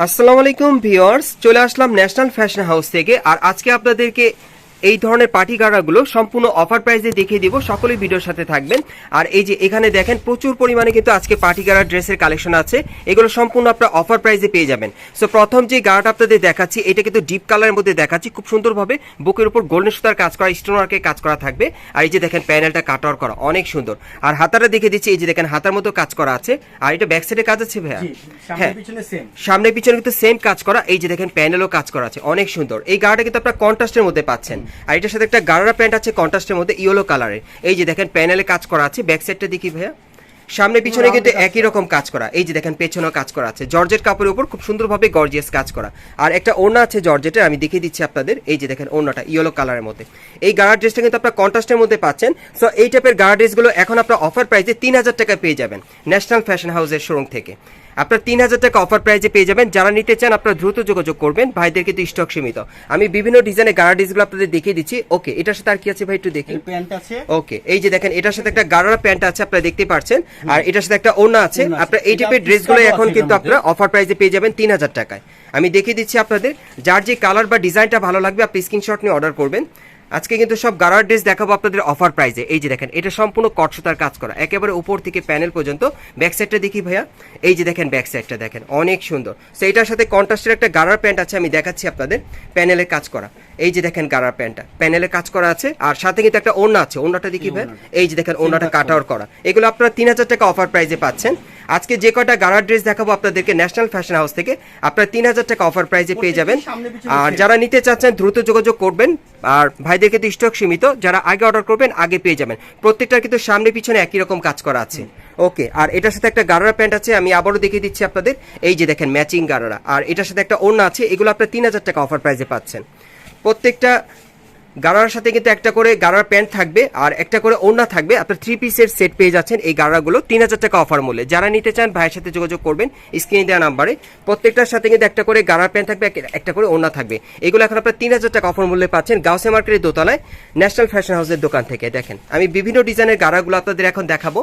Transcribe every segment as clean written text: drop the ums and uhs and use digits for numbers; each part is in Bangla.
আসসালামু আলাইকুম ভিউয়ার্স, চলে আসলাম ন্যাশনাল ফ্যাশন হাউস থেকে। আর আজকে আপনাদেরকে এই ধরনের পার্টি গাড়াগুলো সম্পূর্ণ অফার প্রাইসে দেখিয়ে দিব। সকলেই ভিডিওর সাথে থাকবেন। আর এই যে এখানে দেখেন প্রচুর পরিমাণে কিন্তু আজকে পার্টি গাড়া ড্রেসের কালেকশন আছে, এগুলো সম্পূর্ণ আপনারা অফার প্রাইসে পেয়ে যাবেন। সো প্রথম যে গাড়াটা আপনাদের দেখাচ্ছি, এটা কিন্তু ডিপ কালারের মধ্যে দেখাচ্ছি, খুব সুন্দরভাবে বুকের উপর গোল্ডেন সুতার কাজ করা, স্টোন ওয়ার্কের কাজ করা থাকবে। আর এই যে দেখেন প্যানেলটা কাট আউট করা, অনেক সুন্দর। আর হাতাটা দেখে দিচ্ছি, এই যে দেখেন হাতার মতো কাজ করা আছে। আর এটা ব্যাক সাইডে কাজ আছে ভাইয়া, হ্যাঁ সামনে পিছনে কিন্তু সেম কাজ করা। এই যে দেখেন প্যানেলও কাজ করা আছে, অনেক সুন্দর। এই গাড়াটা কিন্তু আপনারা কন্ট্রাস্টের মধ্যে পাচ্ছেন। আর এটার সাথে একটা গাড়া প্যান্ট আছে কন্ট্রাস্টের মধ্যে ইয়েলো কালারের। এই যে দেখেন প্যানেলে কাজ করা আছে। ব্যাক সাইডটা দেখি ভাইয়া, সামনে পিছনে কিন্তু একই রকম কাজ করা। এই যে দেখেন পেছনেও কাজ করা আছে, জর্জেট কাপড়ের উপর খুব সুন্দরভাবে গর্জিয়াস কাজ করা। আর একটা ওড়না আছে জর্জেটের, আমি দেখিয়ে দিচ্ছি আপনাদের। এই যে দেখেন ওড়নাটা ইয়েলো কালারের মধ্যে। এই গাড়া ড্রেসটা কিন্তু আপনারা কন্ট্রাস্টের মধ্যে পাচ্ছেন। সো এই টাইপের গাড়া ড্রেসগুলো এখন আপনারা অফার প্রাইসে 3000 টাকা পেয়ে যাবেন ন্যাশনাল ফ্যাশন হাউসের শোরুম থেকে। আপনার 3000 টাকা অফার প্রাইসে পেয়ে যাবেন। যারা নিতে চান আপনারা দ্রুত যোগাযোগ করবেন, ভাইদের কিন্তু স্টক সীমিত। আমি বিভিন্ন ডিজাইনের গাড়া ড্রেসগুলো আপনাদের দেখিয়ে দিচ্ছি। ওকে, এটার সাথে আর কি আছে ভাই একটু দেখি। প্যান্ট আছে, ওকে এই যে দেখেন এটার সাথে একটা গাড়া প্যান্ট আছে, আপনারা দেখতে পাচ্ছেন। আর এটার সাথে একটা ওড়না আছে। আপনারা এই টাইপের ড্রেসগুলো এখন কিন্তু আপনারা অফার প্রাইসে পেয়ে যাবেন 3000 টাকায়। আমি দেখিয়ে দিচ্ছি আপনাদের, যার যে কালার বা ডিজাইনটা ভালো লাগবে আপনি স্ক্রিনশট নিয়ে অর্ডার করবেন। আজকে কিন্তু সব গাড়ার ড্রেস দেখাবো আপনাদের অফার প্রাইসে। এই যে দেখেন এটা সম্পূর্ণ কট সুতার কাজ করা, একেবারে উপর থেকে প্যানেল পর্যন্ত। ব্যাক সাইডটা দেখি ভাইয়া, এই যে দেখেন ব্যাক সাইডটা দেখেন অনেক সুন্দর। সো এটার সাথে কন্ট্রাস্টের একটা গাড়ার প্যান্ট আছে, আমি দেখাচ্ছি আপনাদের। প্যানেলের কাজ করা, এই যে দেখেন গাড়ার প্যান্টটা প্যানেলে কাজ করা আছে। আর সাথে কিন্তু একটা ওড়না আছে, ওড়নাটা দেখি ভাই, এই যে দেখেন ওড়নাটা কাট আউট করা। এগুলো আপনারা 3000 টাকা অফার প্রাইসে পাচ্ছেন। আজকে যে কয়টা গাড়ার ড্রেস দেখাবো আপনাদেরকে ন্যাশনাল ফ্যাশন হাউস থেকে, আপনারা 3000 টাকা অফার প্রাইসে পেয়ে যাবেন। আর যারা নিতে চাচ্ছেন দ্রুত যোগাযোগ করবেন। আর ভাইদের কিন্তু স্টক সীমিত, যারা আগে অর্ডার করবেন আগে পেয়ে যাবেন। প্রত্যেকটার কিন্তু সামনে পিছনে একই রকম কাজ করা আছে। ওকে, আর এটার সাথে একটা গাড়ারা প্যান্ট আছে, আমি আবারও দেখিয়ে দিচ্ছি আপনাদের। এই যে দেখেন ম্যাচিং গাড়ারা। আর এটার সাথে একটা ওড়না আছে। এগুলো আপনারা 3000 টাকা অফার প্রাইসে পাচ্ছেন। প্রত্যেকটা গাড়ার সাথে কিন্তু একটা করে গাড়ার প্যান্ট থাকবে আর একটা করে ওড়না থাকবে। আপনার 3 পিসের সেট পেয়ে যাচ্ছেন এই গাড়াগুলো 3000 টাকা অফার মূল্যে। যারা নিতে চান ভাইয়ের সাথে যোগাযোগ করবেন স্ক্রিনে দেওয়া নাম্বারে। প্রত্যেকটার সাথে কিন্তু একটা করে গাড়ার প্যান্ট থাকবে, একটা করে ওড়না থাকবে। এগুলো এখন আপনার 3000 টাকা অফার মূল্যে পাচ্ছেন গাউসিয়া মার্কেটের দোতলায় ন্যাশনাল ফ্যাশন হাউসের দোকান থেকে। দেখেন আমি বিভিন্ন ডিজাইনের গাড়াগুলো আপনাদের এখন দেখাবো।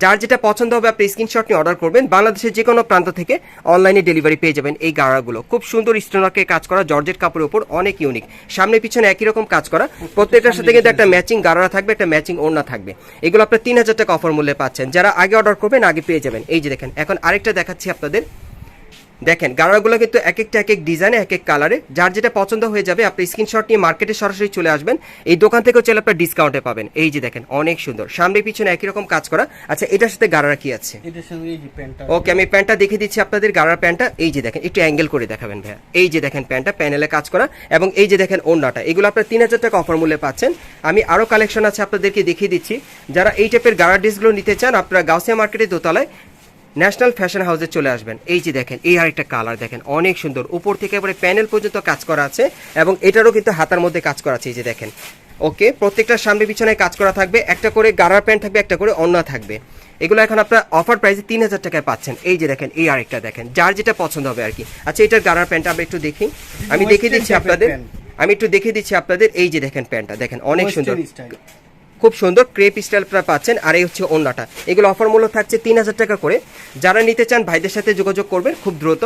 যার যেটা পছন্দ হবে আপনি স্ক্রিনশট নিয়ে অর্ডার করবেন। বাংলাদেশের যে কোনো প্রান্ত থেকে অনলাইনে ডেলিভারি পেয়ে যাবেন। এই গাড়াগুলো খুব সুন্দর স্টোনওয়ার্কের কাজ করা, জর্জেট কাপড়ের উপর অনেক ইউনিক, সামনে পিছনে একই রকম কাজ করা। প্রত্যেকটার সাথে কিন্তু একটা ম্যাচিং গাড়া থাকবে, একটা ম্যাচিং ওড়না থাকবে। এগুলো আপনার 3000 টাকা অফার মূল্যে পাচ্ছেন। যারা আগে অর্ডার করবেন আগে পেয়ে যাবেন। এই যে দেখেন এখন আরেকটা দেখাচ্ছি আপনাদের। দেখেন গাড়াগুলো কিন্তু এক একটা এক এক ডিজাইনে এক এক কালারে। যার যেটা পছন্দ হয়ে যাবে আপনি স্ক্রিনশট নিয়ে মার্কেটে সরাসরি চলে আসবেন। এই দোকান থেকেও চলে আপনার ডিসকাউন্টে পাবেন। এই যে দেখেন অনেক সুন্দর, সামনে পিছনে একই রকম কাজ করা। আচ্ছা এটার সাথে গাড়ারা কি আছে? ওকে আমি প্যান্টটা দেখিয়ে দিচ্ছি আপনাদের। গাড়ার প্যান্টটা এই যে দেখেন, একটু অ্যাঙ্গেল করে দেখাবেন ভাইয়া। এই যে দেখেন প্যান্টটা প্যানেলে কাজ করা এবং এই যে দেখেন ওড়নাটা। এগুলো আপনার 3000 টাকা অফার মূল্যে পাচ্ছেন। আমি আরও কালেকশন আছে আপনাদেরকে দেখিয়ে দিচ্ছি। যারা এই টাইপের গাড়ার ড্রেসগুলো নিতে চান আপনারা গাউসিয়া মার্কেটের দোতলায় ন্যাশনাল ফ্যাশন হাউসে চলে আসবেন। এই যে দেখেন এই আরেকটা কালার দেখেন অনেক সুন্দর, উপর থেকে এবারে প্যানেল পর্যন্ত কাজ করা আছে এবং এটারও কিন্তু হাতার মধ্যে কাজ করা আছে। এই যে দেখেন ওকে, প্রত্যেকটার সামনে পিছনে কাজ করা থাকবে, একটা করে গাড়ার প্যান্ট থাকবে, একটা করে ওড়না থাকবে। এগুলো এখন আপনার অফার প্রাইসে 3000 টাকায় পাচ্ছেন। এই যে দেখেন এই আরেকটা দেখেন, যার যেটা পছন্দ হবে আর কি। আচ্ছা এটার গাড়ার প্যান্টটা আমরা একটু দেখি, আমি দেখিয়ে দিচ্ছি আপনাদের। এই যে দেখেন প্যান্টটা দেখেন অনেক সুন্দর, খুব সুন্দর ক্রেপ স্টাইল পাচ্ছেন। আর এই হচ্ছে ওড়নাটা। এগুলো অফার মূল্য থাকছে 3000 টাকা করে। যারা নিতে চান ভাইদের সাথে যোগাযোগ করবেন খুব দ্রুত।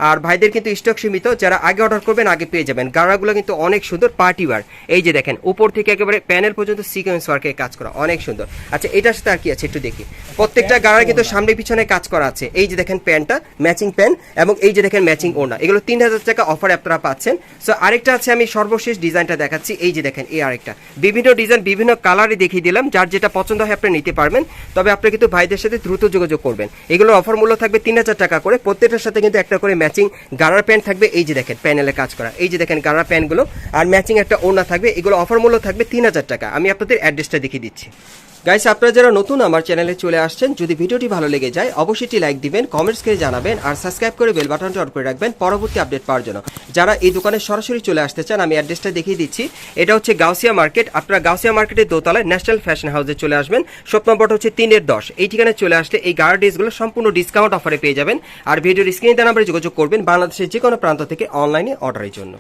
আর ভাইদের কিন্তু স্টক সীমিত, যারা আগে অর্ডার করবেন আগে পেয়ে যাবেন। গাড়াগুলো কিন্তু অনেক সুন্দর পার্টি ওয়্যার। এই যে দেখেন উপর থেকে একেবারে প্যানেল পর্যন্ত সিকোয়েন্স ওয়ার্কের কাজ করা, অনেক সুন্দর। আচ্ছা এটার সাথে আর কি আছে একটু দেখি। প্রত্যেকটা গাড়ার কিন্তু সামনে পিছনে কাজ করা আছে। এই যে দেখেন প্যান্টটা ম্যাচিং প্যান্ট এবং এই যে দেখেন ম্যাচিং ওড়না। এগুলো 3000 টাকা অফারে আপনারা পাচ্ছেন। সো আরেকটা আছে, আমি সর্বশেষ ডিজাইনটা দেখাচ্ছি। এই যে দেখেন এই আরেকটা, বিভিন্ন ডিজাইন বিভিন্ন কালারে দেখিয়ে দিলাম। যার যেটা পছন্দ হয় আপনি নিতে পারবেন। তবে আপনি কিন্তু ভাইদের সাথে দ্রুত যোগাযোগ করবেন। এগুলোর অফার মূল্য থাকবে 3000 টাকা করে। প্রত্যেকটার সাথে কিন্তু একটা করে ম্যাচিং গাড়ার প্যান্ট থাকবে। এই যে দেখেন প্যানেলে কাজ করা, এই যে দেখেন গাড়ার প্যান্টগুলো আর ম্যাচিং একটা ওড়না থাকবে। এগুলো অফার মূল্য থাকবে 3000 টাকা। আমি আপনাদের অ্যাড্রেসটা দেখিয়ে দিচ্ছি। গাইস আপনারা যারা নতুন আমার চ্যানেলে চলে আসছেন, যদি ভিডিওটি ভালো লেগে যায় অবশ্যই লাইক দিবেন, কমেন্টস করে জানাবেন আর সাবস্ক্রাইব করে বেল বাটনটা অন করে রাখবেন পরবর্তী আপডেট পাওয়ার জন্য। যারা এই দোকানে সরাসরি চলে আসতে চান আমি অ্যাড্রেসটা দেখিয়ে দিচ্ছি। এটা হচ্ছে গাউসিয়া মার্কেট। আপনারা গাউসিয়া মার্কেটের দোতলায় ন্যাশনাল ফ্যাশন হাউসে চলে আসবেন। শপ নম্বরটা হচ্ছে 3-10। এই ঠিকানায় চলে আসলে এই গাড়া ড্রেসগুলো সম্পূর্ণ ডিসকাউন্ট অফারে পেয়ে যাবেন। আর ভিডিওর স্ক্রিনে দেওয়া নাম্বারে যোগাযোগ করবেন বাংলাদেশের যে কোনো প্রান্ত থেকে অনলাইনে অর্ডারের জন্য।